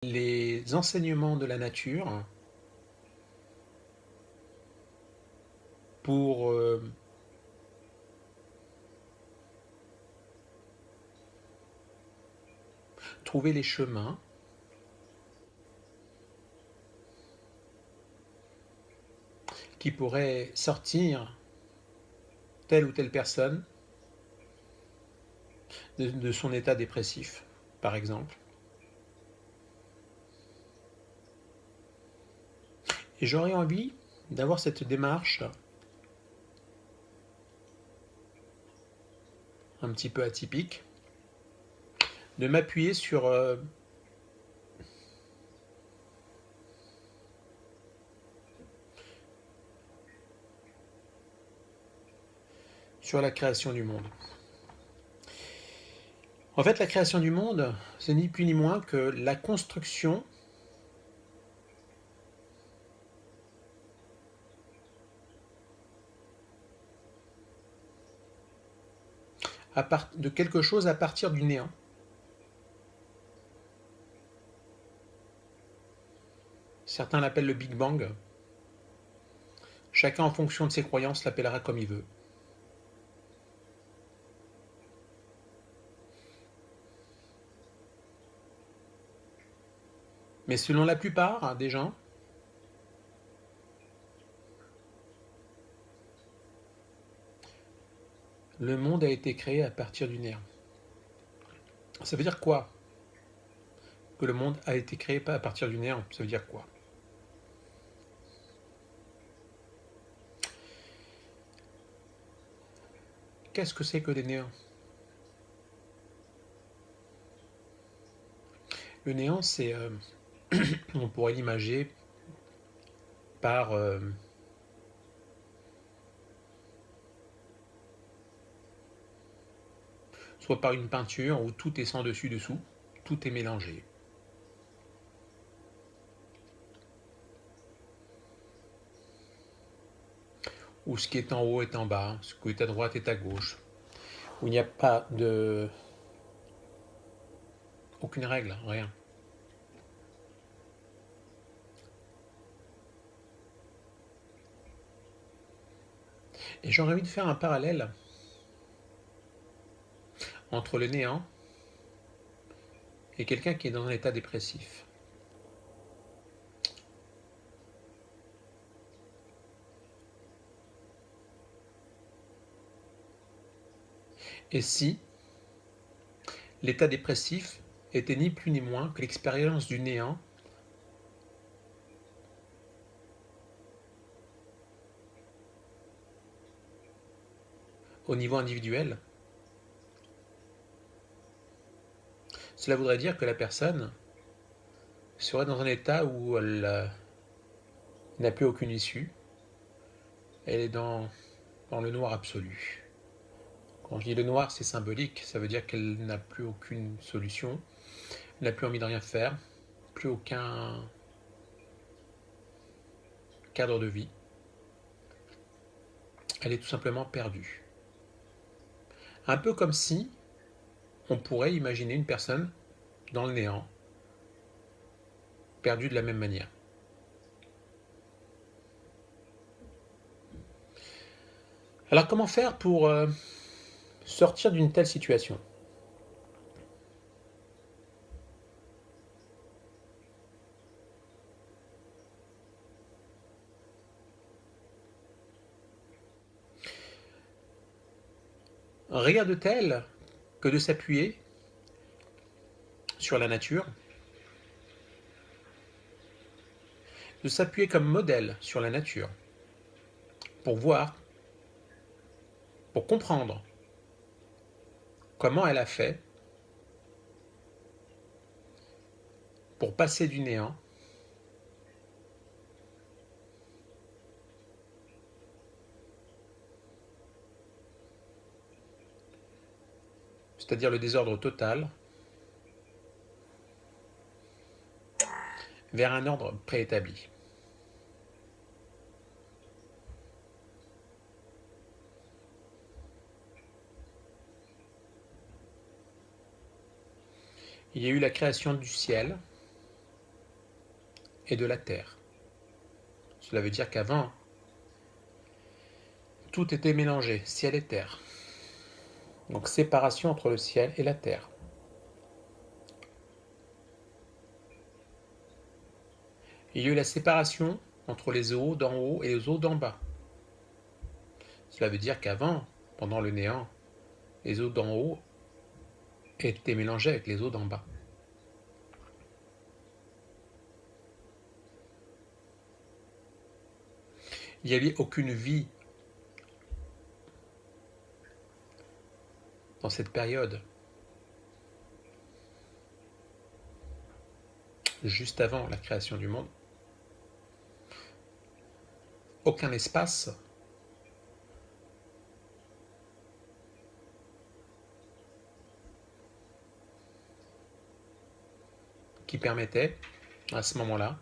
les enseignements de la nature pour trouver les chemins qui pourraient sortir telle ou telle personne de son état dépressif, par exemple. Et j'aurais envie d'avoir cette démarche un petit peu atypique, de m'appuyer sur la création du monde. En fait, la création du monde, c'est ni plus ni moins que la construction de quelque chose à partir du néant. Certains l'appellent le Big Bang. Chacun, en fonction de ses croyances, l'appellera comme il veut. Mais selon la plupart des gens, le monde a été créé à partir du néant. Ça veut dire quoi? Que le monde a été créé pas à partir du néant. Ça veut dire quoi? Qu'est-ce que c'est que le néant? Le néant, c'est, on pourrait l'imager par soit par une peinture où tout est sans dessus dessous, tout est mélangé. Où ce qui est en haut est en bas, ce qui est à droite est à gauche, où il n'y a pas de aucune règle, rien. Et j'aurais envie de faire un parallèle entre le néant et quelqu'un qui est dans un état dépressif. Et si l'état dépressif était ni plus ni moins que l'expérience du néant au niveau individuel, cela voudrait dire que la personne serait dans un état où elle n'a plus aucune issue, elle est dans le noir absolu. Quand je dis le noir, c'est symbolique, ça veut dire qu'elle n'a plus aucune solution, elle n'a plus envie de rien faire, plus aucun cadre de vie. Elle est tout simplement perdue. Un peu comme si on pourrait imaginer une personne dans le néant, perdue de la même manière. Alors comment faire pour sortir d'une telle situation? Rien de tel que de s'appuyer sur la nature, de s'appuyer comme modèle sur la nature, pour voir, pour comprendre comment elle a fait pour passer du néant c'est-à-dire le désordre total, vers un ordre préétabli. Il y a eu la création du ciel, et de la terre. Cela veut dire qu'avant, tout était mélangé, ciel et terre. Donc séparation entre le ciel et la terre. Il y a eu la séparation entre les eaux d'en haut et les eaux d'en bas. Cela veut dire qu'avant, pendant le néant, les eaux d'en haut étaient mélangées avec les eaux d'en bas. Il n'y avait aucune vie dans cette période. Juste avant la création du monde. Aucun espace qui permettait, à ce moment-là,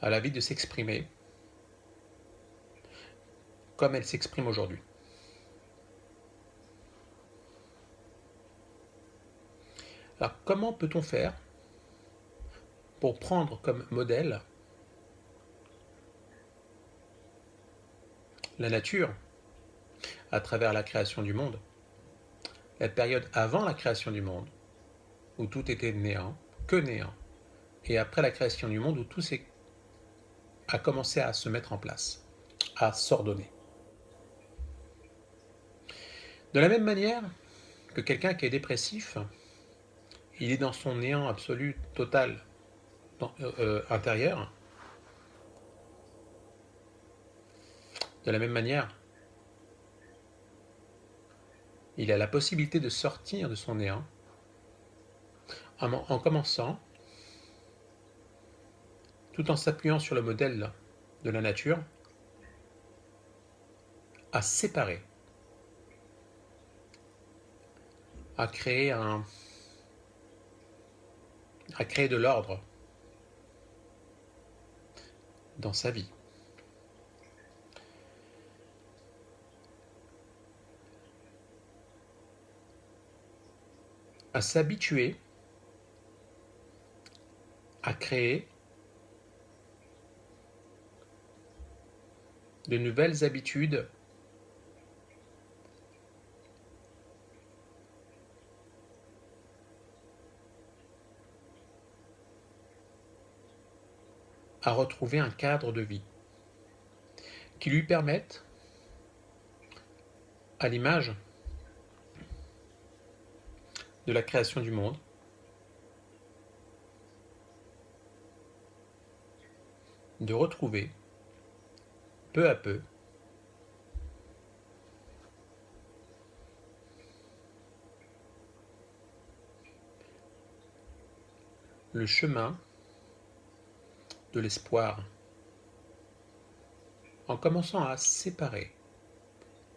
à la vie de s'exprimer comme elle s'exprime aujourd'hui. Alors, comment peut-on faire pour prendre comme modèle la nature à travers la création du monde, la période avant la création du monde, où tout était néant, que néant, et après la création du monde, où tout a commencé à se mettre en place, à s'ordonner. De la même manière que quelqu'un qui est dépressif, il est dans son néant absolu, total, intérieur. De la même manière, il a la possibilité de sortir de son néant en commençant, tout en s'appuyant sur le modèle de la nature, à séparer, à créer de l'ordre dans sa vie. À s'habituer à créer de nouvelles habitudes à retrouver un cadre de vie qui lui permette, à l'image de la création du monde, de retrouver peu à peu le chemin de l'espoir, en commençant à séparer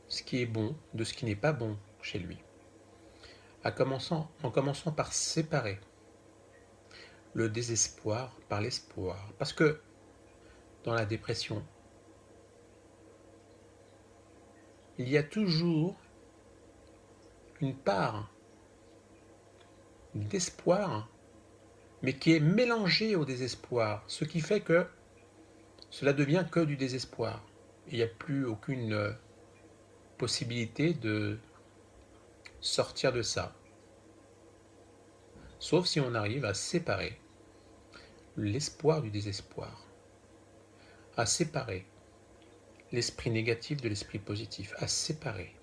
ce qui est bon de ce qui n'est pas bon chez lui, en commençant par séparer le désespoir par l'espoir. Parce que dans la dépression, il y a toujours une part d'espoir, mais qui est mélangée au désespoir, ce qui fait que cela devient que du désespoir. Il n'y a plus aucune possibilité de sortir de ça, sauf si on arrive à séparer l'espoir du désespoir, à séparer l'esprit négatif de l'esprit positif, à séparer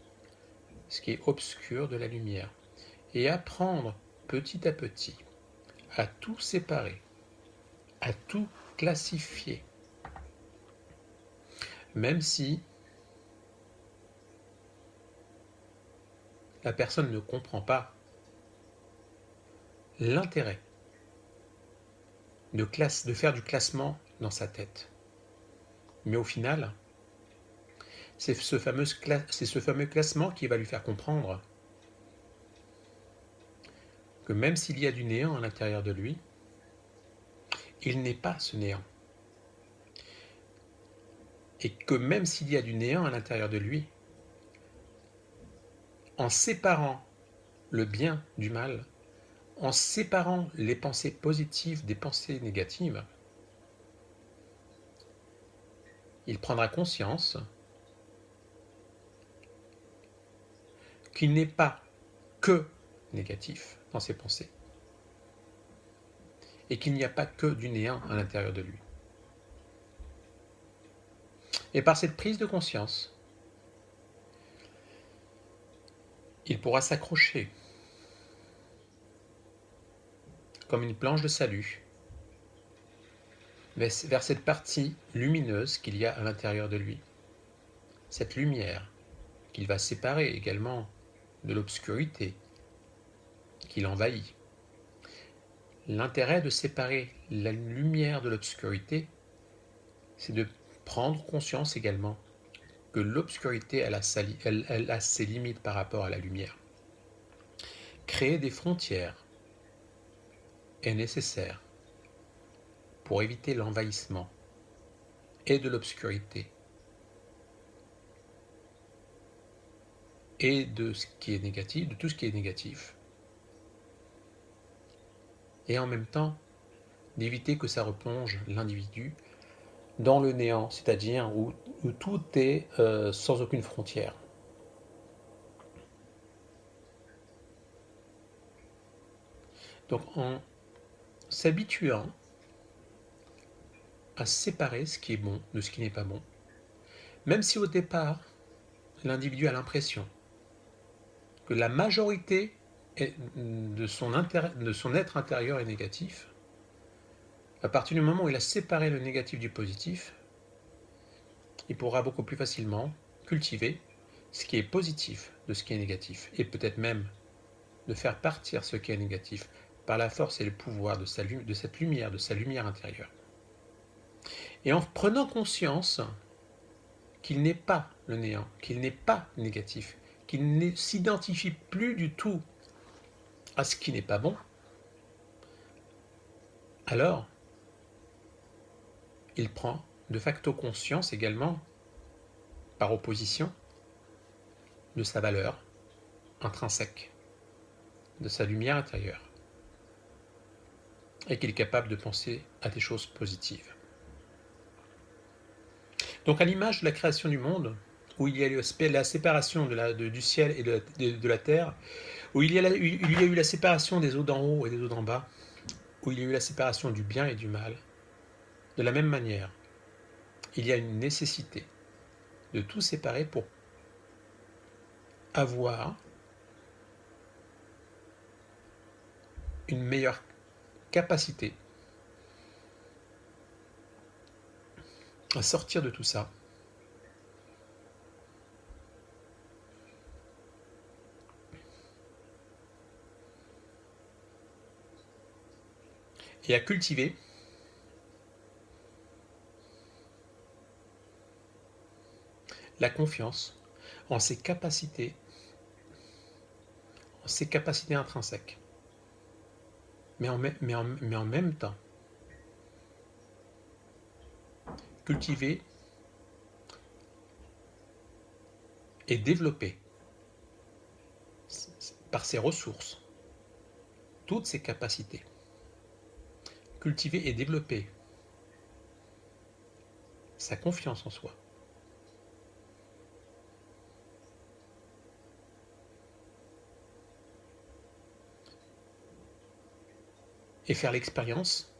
ce qui est obscur de la lumière, et apprendre petit à petit à tout séparer, à tout classifier, même si la personne ne comprend pas l'intérêt de faire du classement dans sa tête. Mais au final, c'est ce fameux classement qui va lui faire comprendre que même s'il y a du néant à l'intérieur de lui, il n'est pas ce néant. Et que même s'il y a du néant à l'intérieur de lui, en séparant le bien du mal, en séparant les pensées positives des pensées négatives, il prendra conscience qu'il n'est pas que négatif dans ses pensées et qu'il n'y a pas que du néant à l'intérieur de lui. Et par cette prise de conscience, il pourra s'accrocher comme une planche de salut vers cette partie lumineuse qu'il y a à l'intérieur de lui. Cette lumière qu'il va séparer également de l'obscurité qui l'envahit. L'intérêt de séparer la lumière de l'obscurité, c'est de prendre conscience également que l'obscurité, elle a ses limites par rapport à la lumière. Créer des frontières est nécessaire pour éviter l'envahissement et de l'obscurité et de ce qui est négatif, de tout ce qui est négatif. Et en même temps, d'éviter que ça replonge l'individu dans le néant, c'est-à-dire où tout est sans aucune frontière. Donc en s'habituant à séparer ce qui est bon de ce qui n'est pas bon, même si au départ, l'individu a l'impression que la majorité de son être intérieur est négatif, à partir du moment où il a séparé le négatif du positif, il pourra beaucoup plus facilement cultiver ce qui est positif de ce qui est négatif, et peut-être même de faire partir ce qui est négatif par la force et le pouvoir de cette lumière, de sa lumière intérieure. Et en prenant conscience qu'il n'est pas le néant, qu'il n'est pas négatif, qu'il ne s'identifie plus du tout à ce qui n'est pas bon, alors il prend de facto conscience également, par opposition, de sa valeur intrinsèque, de sa lumière intérieure, et qu'il est capable de penser à des choses positives. Donc à l'image de la création du monde, où il y a eu la séparation du ciel et de la terre, où il y a eu la séparation des eaux d'en haut et des eaux d'en bas, où il y a eu la séparation du bien et du mal, de la même manière, il y a une nécessité de tout séparer pour avoir une meilleure capacité à sortir de tout ça et à cultiver la confiance en ses capacités intrinsèques. Mais en même temps, cultiver et développer par ses ressources toutes ses capacités. Cultiver et développer sa confiance en soi. Et faire l'expérience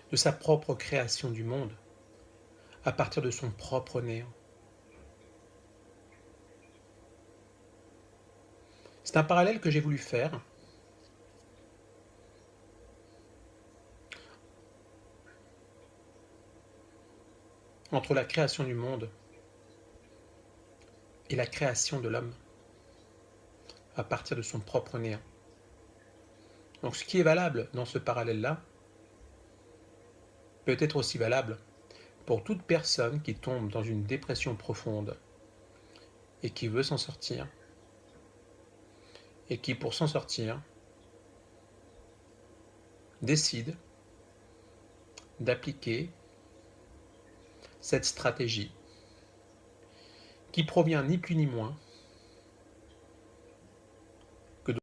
de sa propre création du monde à partir de son propre néant. C'est un parallèle que j'ai voulu faire entre la création du monde et la création de l'homme à partir de son propre néant. Donc ce qui est valable dans ce parallèle-là peut être aussi valable pour toute personne qui tombe dans une dépression profonde et qui veut s'en sortir, et qui, pour s'en sortir, décide d'appliquer cette stratégie qui provient ni plus ni moins